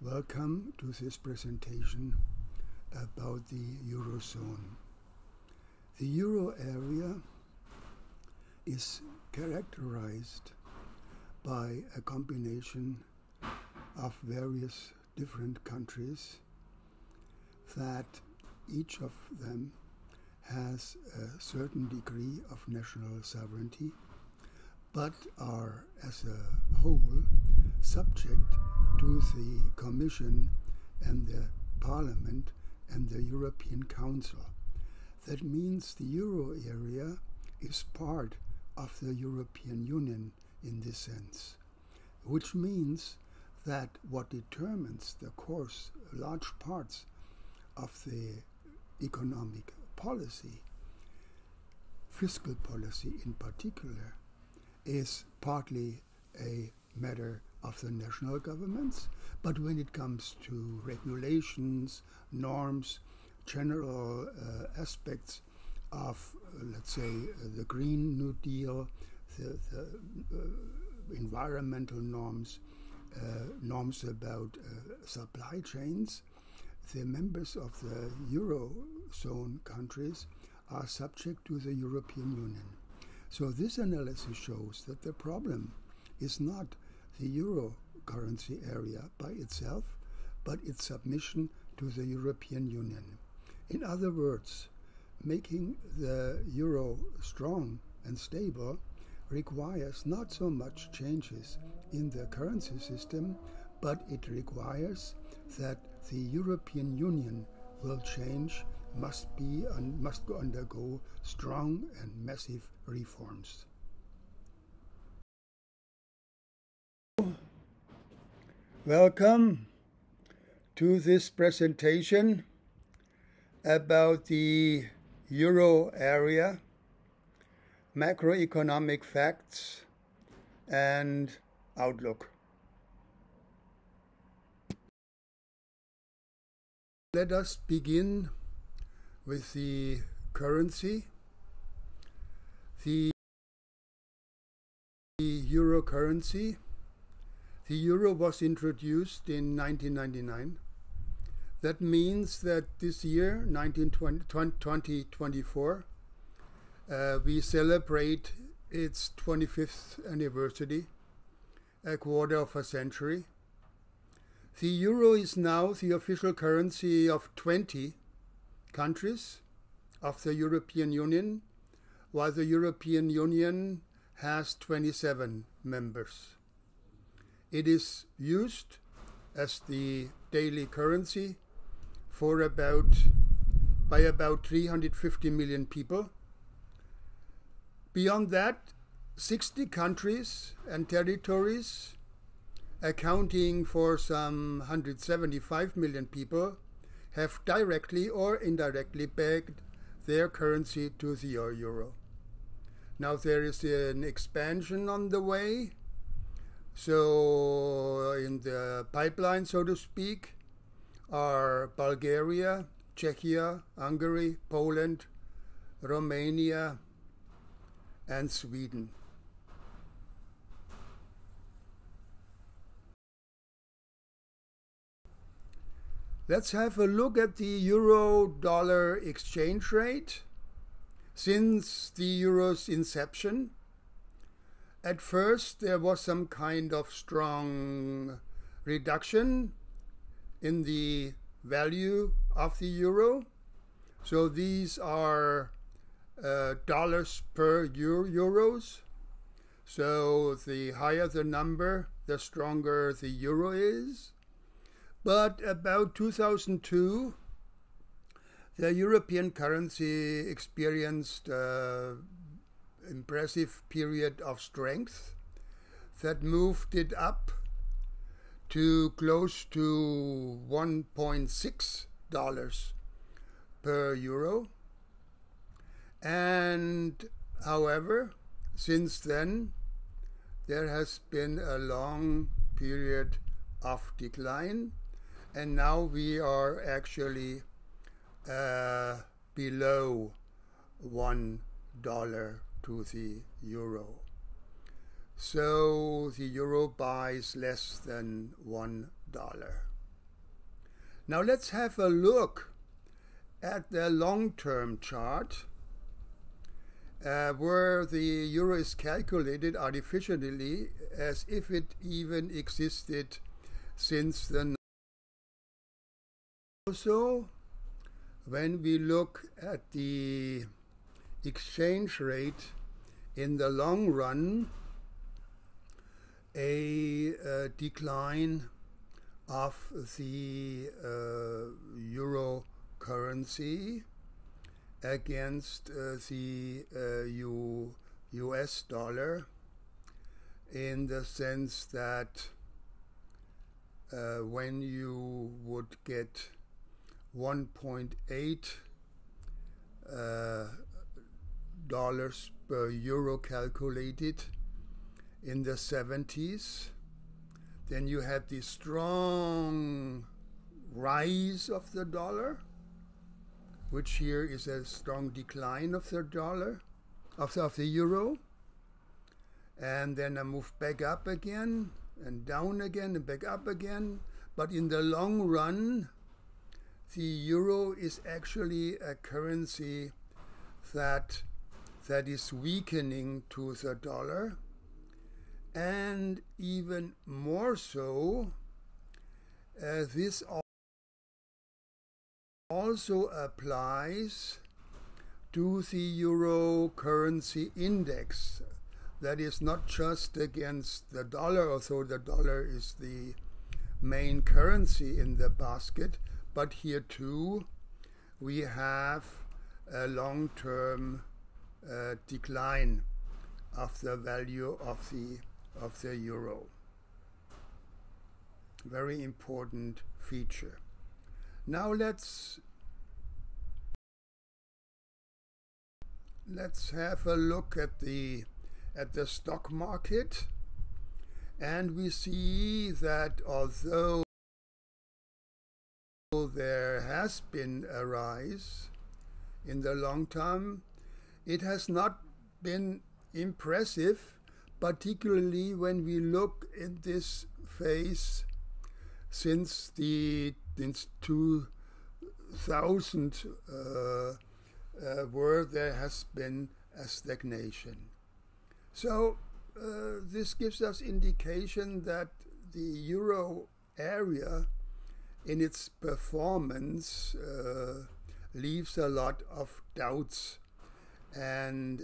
Welcome to this presentation about the Eurozone. The Euro area is characterized by a combination of various different countries that each of them has a certain degree of national sovereignty, but are as a whole subject to the Commission and the Parliament and the European Council. That means the Euro area is part of the European Union in this sense, which means that what determines the course, large parts of the economic policy, fiscal policy in particular, is partly a matter of the national governments, but when it comes to regulations, norms, general aspects of, let's say, the Green New Deal, the environmental norms, norms about supply chains, the members of the Eurozone countries are subject to the European Union. So this analysis shows that the problem is not the euro currency area by itself, but its submission to the European Union. In other words, making the euro strong and stable requires not so much changes in the currency system, but it requires that the European Union will change, must undergo strong and massive reforms. Welcome to this presentation about the Euro area, macroeconomic facts and outlook. Let us begin with the currency. The euro currency. The euro was introduced in 1999. That means that this year, 2024, we celebrate its 25th anniversary, a quarter of a century. The euro is now the official currency of 20 countries of the European Union, while the European Union has 27 members. It is used as the daily currency by about 350 million people. Beyond that, 60 countries and territories, accounting for some 175 million people, have directly or indirectly pegged their currency to the euro. Now there is an expansion on the way. So in the pipeline, so to speak, are Bulgaria, Czechia, Hungary, Poland, Romania, and Sweden. Let's have a look at the euro-dollar exchange rate since the euro's inception. At first, there was some kind of strong reduction in the value of the euro. So these are dollars per euros. So the higher the number, the stronger the euro is. But about 2002, the European currency experienced impressive period of strength that moved it up to close to $1.6 per euro. And however, since then, there has been a long period of decline, and now we are actually below $1 to the euro. So the euro buys less than $1. Now let's have a look at the long-term chart, where the euro is calculated artificially as if it even existed since the. Also, when we look at the exchange rate in the long run, a decline of the euro currency against the US dollar, in the sense that when you would get 1.8 dollars per euro calculated in the 70s, then you had the strong rise of the dollar, which here is a strong decline of the dollar, of the euro, and then a move back up again and down again and back up again. But in the long run, the euro is actually a currency that is weakening to the dollar, and even more so, this also applies to the euro currency index. That is not just against the dollar, although the dollar is the main currency in the basket, but here too we have a long-term decline of the value of the euro. Very important feature. Now let's have a look at the stock market, and we see that although there has been a rise in the long term, it has not been impressive, particularly when we look in this phase since 2000, where there has been a stagnation. So this gives us indication that the euro area in its performance leaves a lot of doubts, and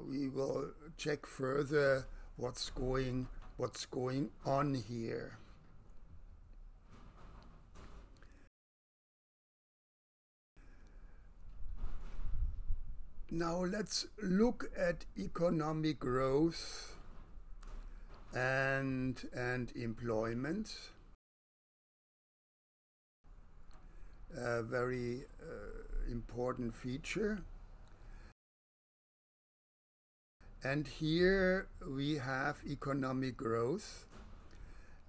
we will check further what's going on here. Now let's look at economic growth and employment. A very important feature. And here we have economic growth,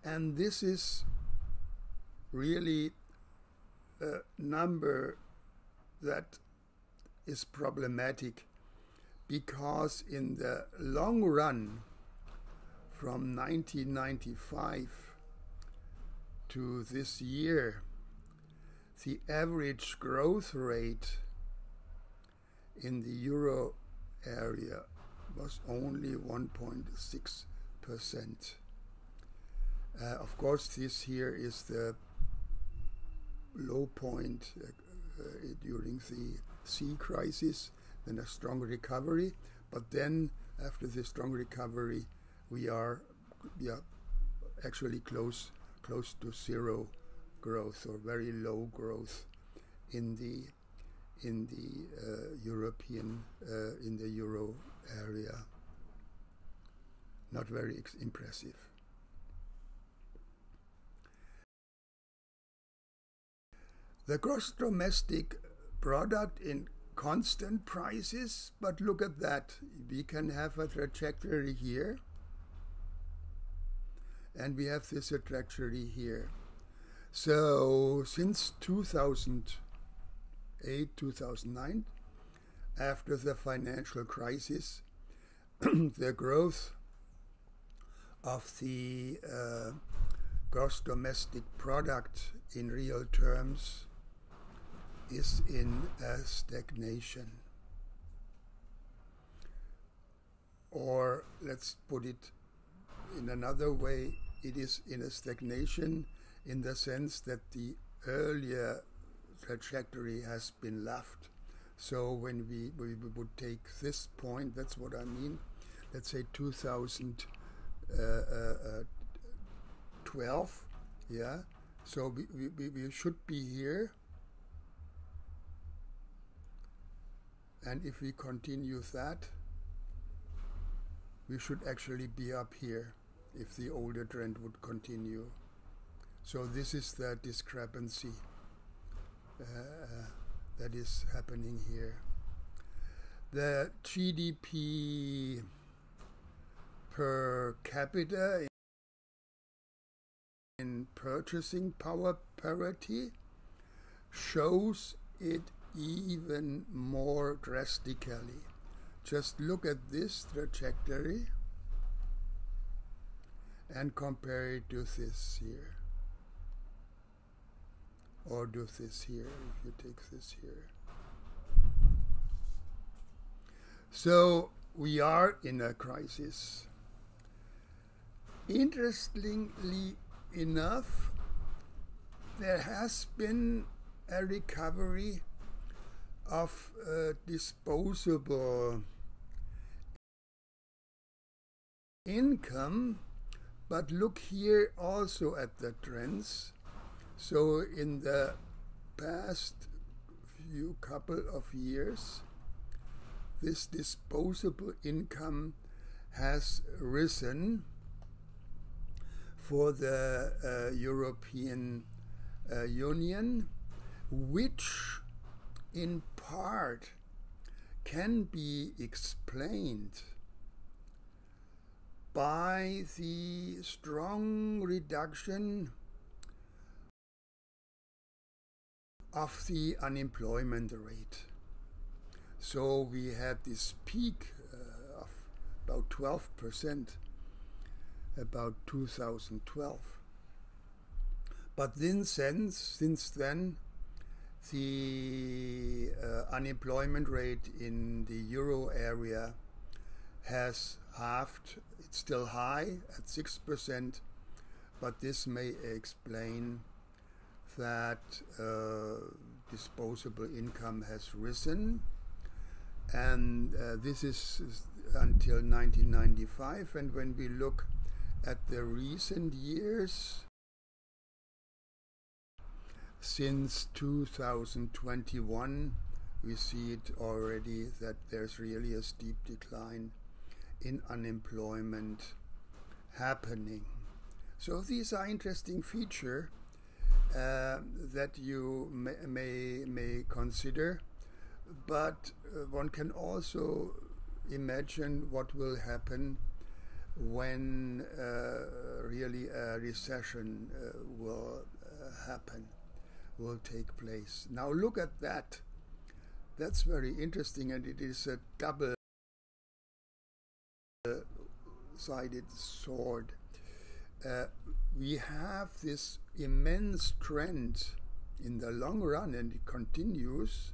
and this is really a number that is problematic, because in the long run, from 1995 to this year, the average growth rate in the euro area was only 1.6%. Of course, this here is the low point during the crisis, then a strong recovery. But then, after the strong recovery, we are actually close to zero growth, or very low growth in the European in the euro area. Not very impressive. The gross domestic product in constant prices, but look at that. We can have a trajectory here, and we have this trajectory here. So since 2008, 2009, after the financial crisis, the growth of the gross domestic product in real terms is in a stagnation. Or let's put it in another way, it is in a stagnation in the sense that the earlier trajectory has been left. So when we would take this point, that's what I mean, let's say 2012, yeah, so we should be here, and if we continue that, we should actually be up here if the older trend would continue. So this is the discrepancy that is happening here. The GDP per capita in purchasing power parity shows it even more drastically. Just look at this trajectory and compare it to this here, or to this here, if you take this here. So we are in a crisis. Interestingly enough, there has been a recovery of disposable income, but look here also at the trends. So in the past few couple of years, this disposable income has risen for the European Union, which in part can be explained by the strong reduction of the unemployment rate. So we had this peak of about 12%, about 2012. But then since then, the unemployment rate in the euro area has halved. It's still high at 6%, but this may explain that disposable income has risen, and this is until 1995. And when we look at the recent years, since 2021, we see it already that there's really a steep decline in unemployment happening. So these are interesting features that you may consider, but one can also imagine what will happen when really a recession will take place. Now look at that. That's very interesting, and it is a double-sided sword. We have this immense trend in the long run, and it continues,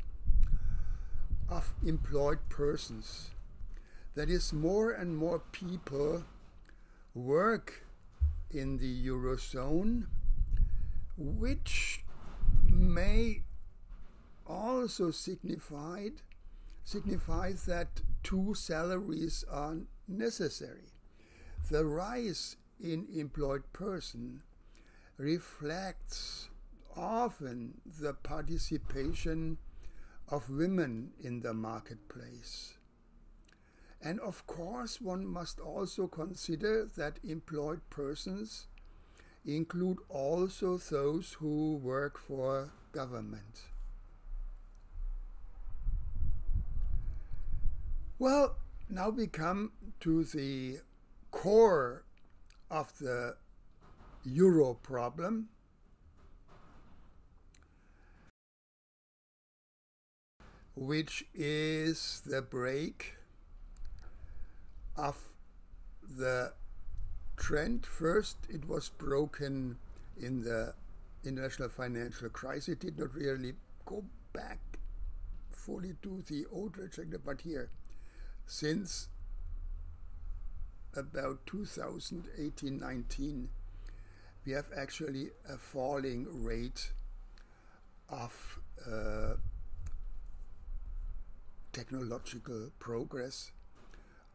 of employed persons. That is, more and more people work in the Eurozone, which may also signify that two salaries are necessary. The rise in employed person reflects often the participation of women in the marketplace. And of course, one must also consider that employed persons include also those who work for government. Well, now we come to the core of the euro problem, which is the break of the trend. First, it was broken in the international financial crisis. It did not really go back fully to the old trajectory, but here, since about 2018-19, we have actually a falling rate of technological progress,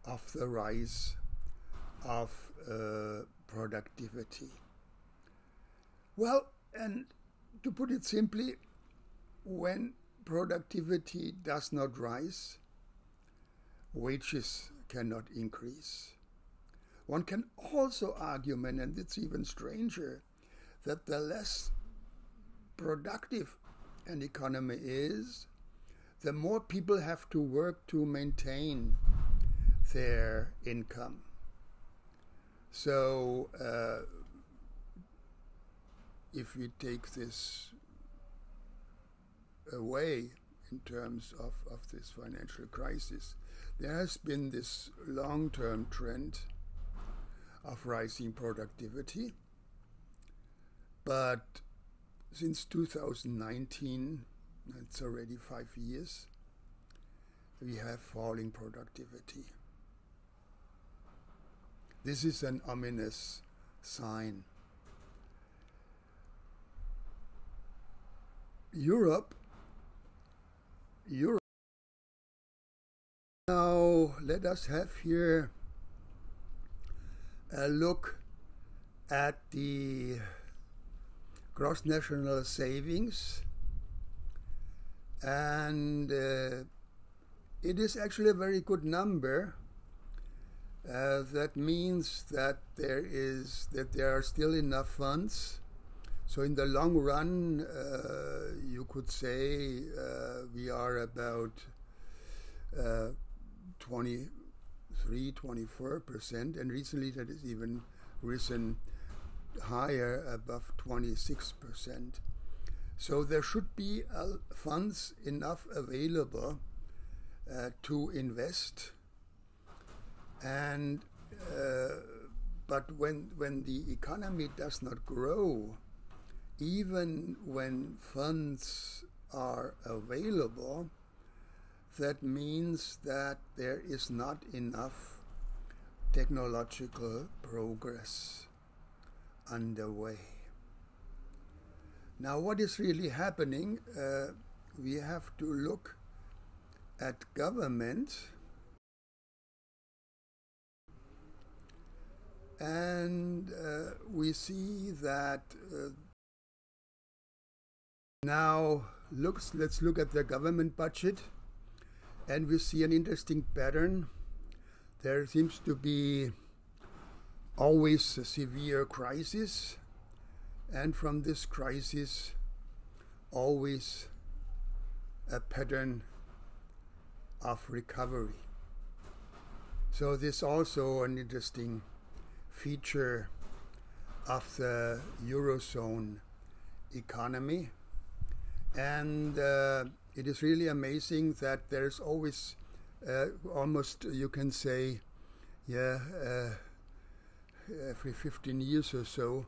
of the rise of productivity. Well, and to put it simply, when productivity does not rise, wages cannot increase. One can also argue, and it's even stranger, that the less productive an economy is, the more people have to work to maintain their income. So if we take this away in terms of this financial crisis, there has been this long-term trend of rising productivity. But since 2019, it's already 5 years, we have falling productivity. This is an ominous sign. Europe. Now let us have here a look at the gross national savings, and it is actually a very good number. That means that there are still enough funds. So in the long run, you could say we are about 23-24%, and recently that has even risen higher, above 26%. So there should be funds enough available to invest. And but when the economy does not grow, even when funds are available, that means that there is not enough technological progress underway. Now, what is really happening? We have to look at government, and we see that now let's look at the government budget, and we see an interesting pattern. There seems to be always a severe crisis, and from this crisis always a pattern of recovery. So this is also an interesting feature of the Eurozone economy. And it is really amazing that there's always almost, you can say, every 15 years or so,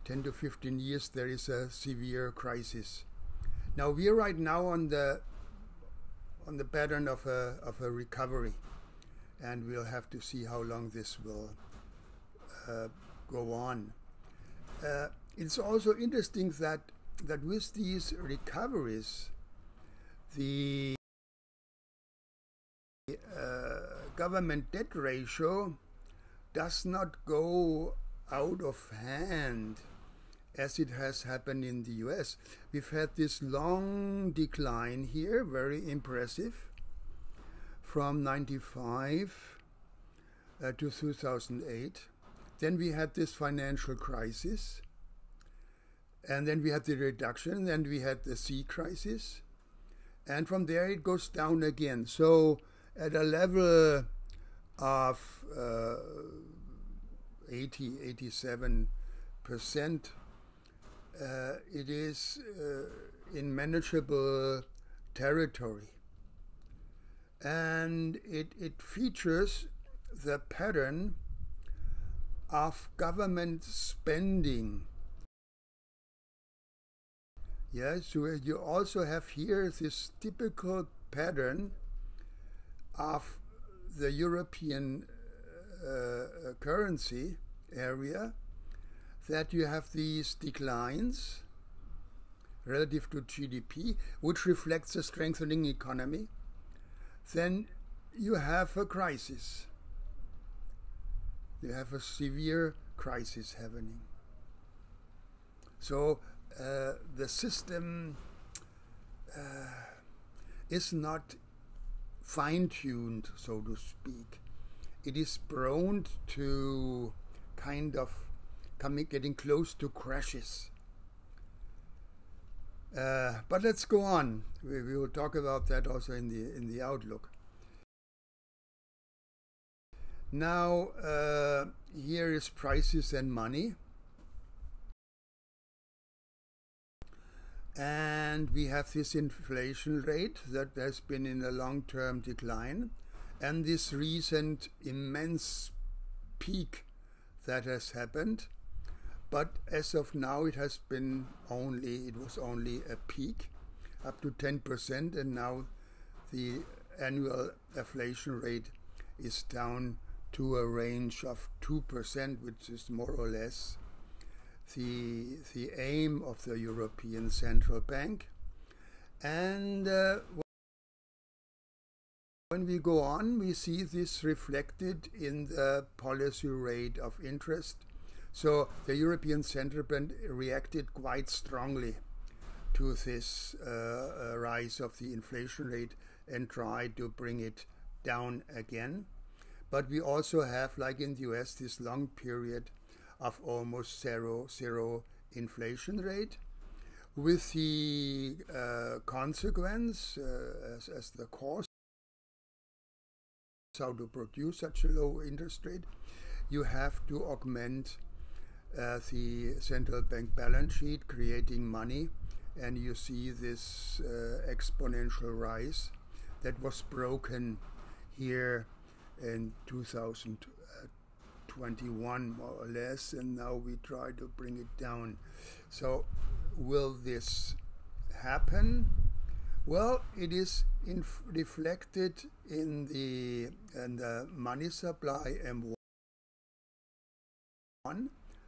10 to 15 years, there is a severe crisis. Now we are right now on the pattern of a recovery, and we'll have to see how long this will go on. It's also interesting that with these recoveries, the government debt ratio does not go out of hand as it has happened in the US. We've had this long decline here, very impressive, from 95 to 2008. Then we had this financial crisis, and then we had the reduction, then we had the C crisis, and from there it goes down again. So at a level of 87%, it is in manageable territory. And it features the pattern of government spending. Yes, so you also have here this typical pattern of the European currency area, that you have these declines relative to GDP, which reflects a strengthening economy. Then you have a crisis. You have a severe crisis happening. So the system is not fine-tuned, so to speak. It is prone to kind of getting close to crashes. But let's go on. We will talk about that also in the outlook. Now, here is prices and money. And we have this inflation rate that has been in a long-term decline, and this recent immense peak that has happened. But as of now, it was only a peak, up to 10%, and now the annual inflation rate is down to a range of 2%, which is more or less the aim of the European Central Bank. And when we go on, we see this reflected in the policy rate of interest. So the European Central Bank reacted quite strongly to this rise of the inflation rate and tried to bring it down again. But we also have, like in the US, this long period of almost zero inflation rate, with the consequence as the cause how to produce such a low interest rate. You have to augment the central bank balance sheet, creating money, and you see this exponential rise that was broken here in 2021 more or less, and now we try to bring it down. So will this happen? Well, it is reflected in the money supply M1,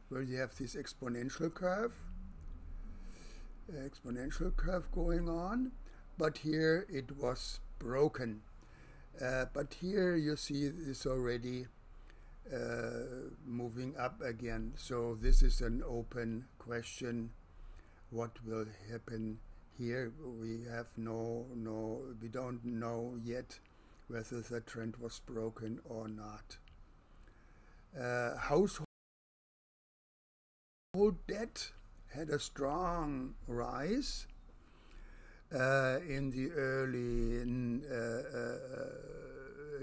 where you have this exponential curve going on, but here it was broken. But here you see this already moving up again. So this is an open question. What will happen here? We have we don't know yet whether the trend was broken or not. Household debt had a strong rise in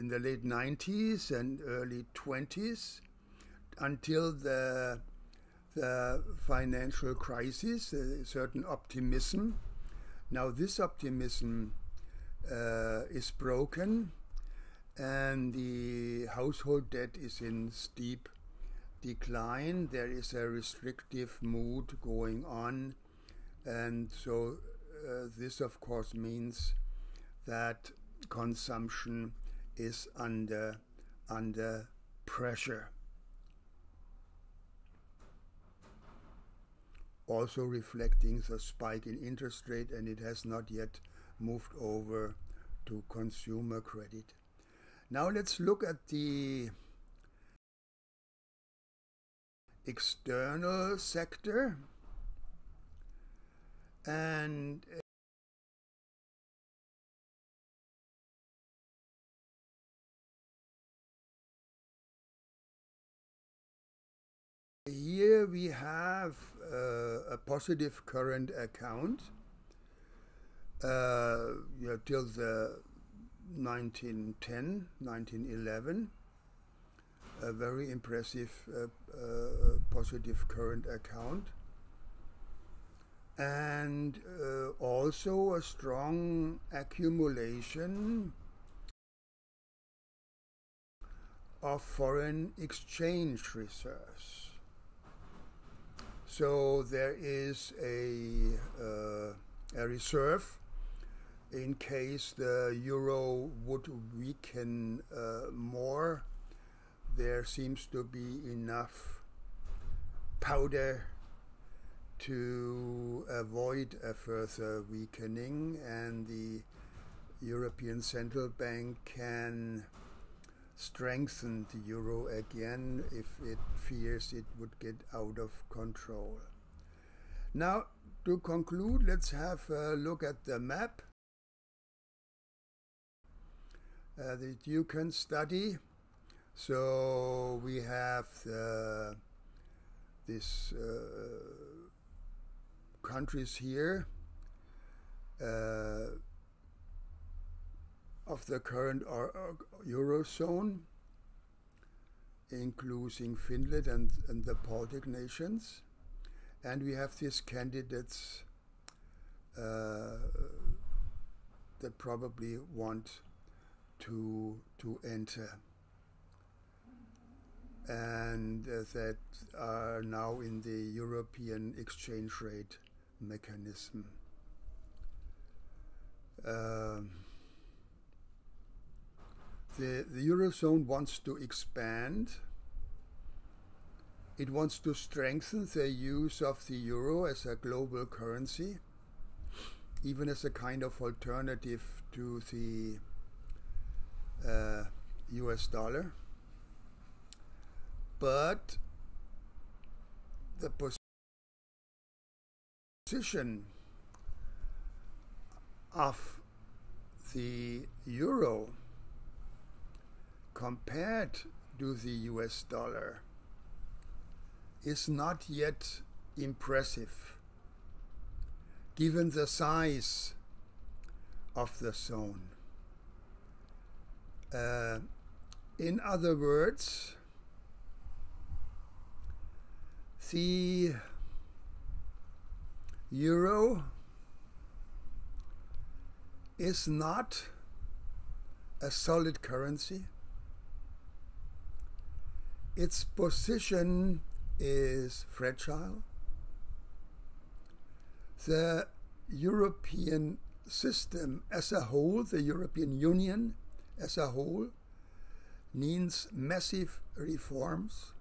the late 90s and early 20s, until the financial crisis, a certain optimism. Now this optimism is broken, and the household debt is in steep decline. There is a restrictive mood going on, and so this of course means that consumption is under pressure. Also reflecting the spike in interest rate, and it has not yet moved over to consumer credit. Now let's look at the external sector, and here we have a positive current account till the 1911, a very impressive positive current account, and also a strong accumulation of foreign exchange reserves. So there is a reserve in case the euro would weaken more. There seems to be enough powder to avoid a further weakening, and the European Central Bank can strengthen the euro again if it fears it would get out of control. Now, to conclude, let's have a look at the map that you can study. So we have these countries here of the current Eurozone, including Finland and the Baltic nations. And we have these candidates that probably want to enter, and that are now in the European exchange rate mechanism. The Eurozone wants to expand. It wants to strengthen the use of the euro as a global currency, even as a kind of alternative to the US dollar. But the position of the euro compared to the US dollar is not yet impressive, given the size of the zone. In other words, the euro is not a solid currency. Its position is fragile. The European system as a whole, the European Union as a whole, needs massive reforms.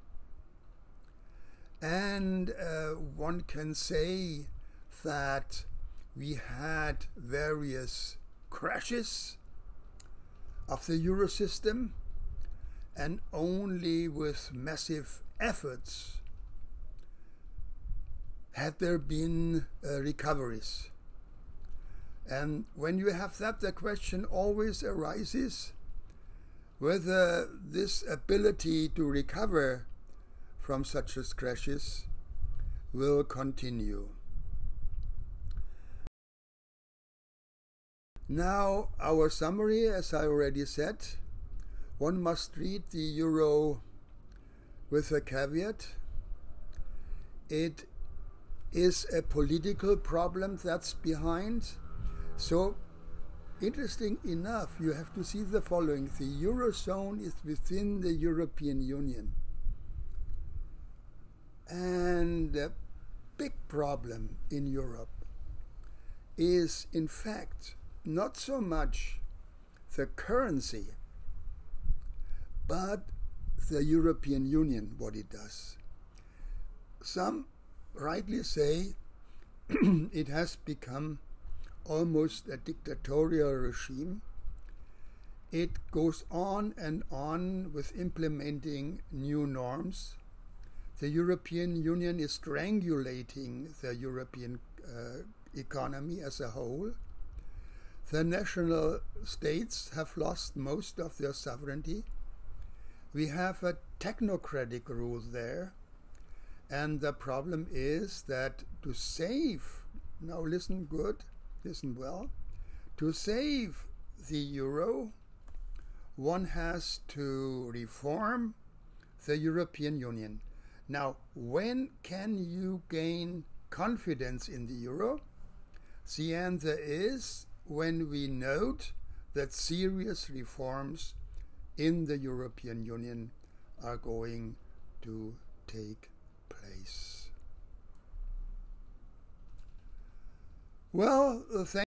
And one can say that we had various crashes of the euro system, and only with massive efforts had there been recoveries. And when you have that, the question always arises whether this ability to recover from such as crashes will continue. Now, our summary, as I already said, one must read the euro with a caveat. It is a political problem that's behind. So, interesting enough, you have to see the following. The Eurozone is within the European Union. And the big problem in Europe is, in fact, not so much the currency, but the European Union, what it does. Some rightly say it has become almost a dictatorial regime. It goes on and on with implementing new norms. The European Union is strangulating the European economy as a whole. The national states have lost most of their sovereignty. We have a technocratic rule there. And the problem is that to save, now listen good, listen well, to save the euro, one has to reform the European Union. Now, when can you gain confidence in the euro? The answer is when we note that serious reforms in the European Union are going to take place. Well, thank